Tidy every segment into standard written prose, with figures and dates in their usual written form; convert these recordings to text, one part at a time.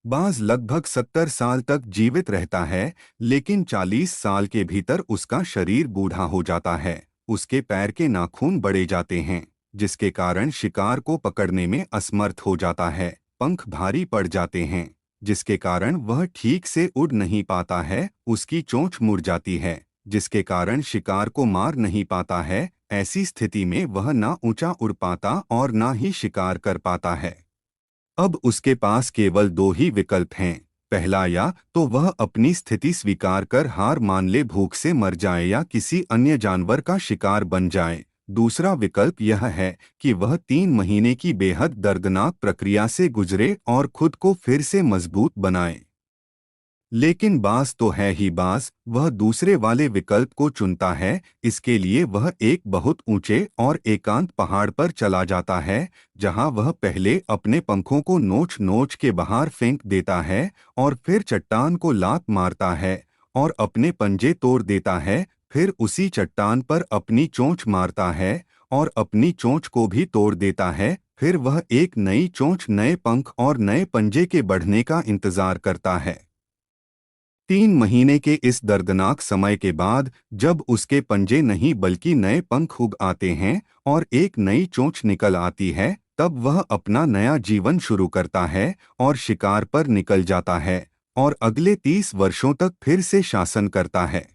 बाज लगभग 70 साल तक जीवित रहता है, लेकिन 40 साल के भीतर उसका शरीर बूढ़ा हो जाता है। उसके पैर के नाखून बढ़े जाते हैं, जिसके कारण शिकार को पकड़ने में असमर्थ हो जाता है। पंख भारी पड़ जाते हैं, जिसके कारण वह ठीक से उड़ नहीं पाता है। उसकी चोंच मुड़ जाती है, जिसके कारण शिकार को मार नहीं पाता है। ऐसी स्थिति में वह ना ऊंचा उड़ पाता और ना ही शिकार कर पाता है। अब उसके पास केवल दो ही विकल्प हैं। पहला, या तो वह अपनी स्थिति स्वीकार कर हार मान ले, भूख से मर जाए या किसी अन्य जानवर का शिकार बन जाए। दूसरा विकल्प यह है कि वह 3 महीने की बेहद दर्दनाक प्रक्रिया से गुजरे और खुद को फिर से मजबूत बनाए। लेकिन बाज तो है ही बाज, वह दूसरे वाले विकल्प को चुनता है। इसके लिए वह एक बहुत ऊंचे और एकांत पहाड़ पर चला जाता है, जहां वह पहले अपने पंखों को नोच नोच के बाहर फेंक देता है और फिर चट्टान को लात मारता है और अपने पंजे तोड़ देता है। फिर उसी चट्टान पर अपनी चोंच मारता है और अपनी चोंच को भी तोड़ देता है। फिर वह एक नई चोंच, नए पंख और नए पंजे के बढ़ने का इंतजार करता है। 3 महीने के इस दर्दनाक समय के बाद जब उसके पंजे नहीं बल्कि नए पंख उग आते हैं और एक नई चोंच निकल आती है, तब वह अपना नया जीवन शुरू करता है और शिकार पर निकल जाता है और अगले 30 वर्षों तक फिर से शासन करता है।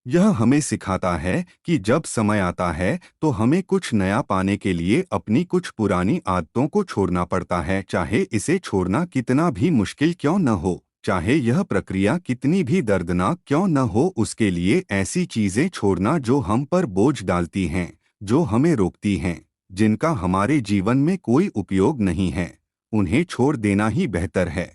यह हमें सिखाता है कि जब समय आता है तो हमें कुछ नया पाने के लिए अपनी कुछ पुरानी आदतों को छोड़ना पड़ता है, चाहे इसे छोड़ना कितना भी मुश्किल क्यों न हो, चाहे यह प्रक्रिया कितनी भी दर्दनाक क्यों न हो। उसके लिए ऐसी चीजें छोड़ना जो हम पर बोझ डालती हैं, जो हमें रोकती हैं, जिनका हमारे जीवन में कोई उपयोग नहीं है, उन्हें छोड़ देना ही बेहतर है।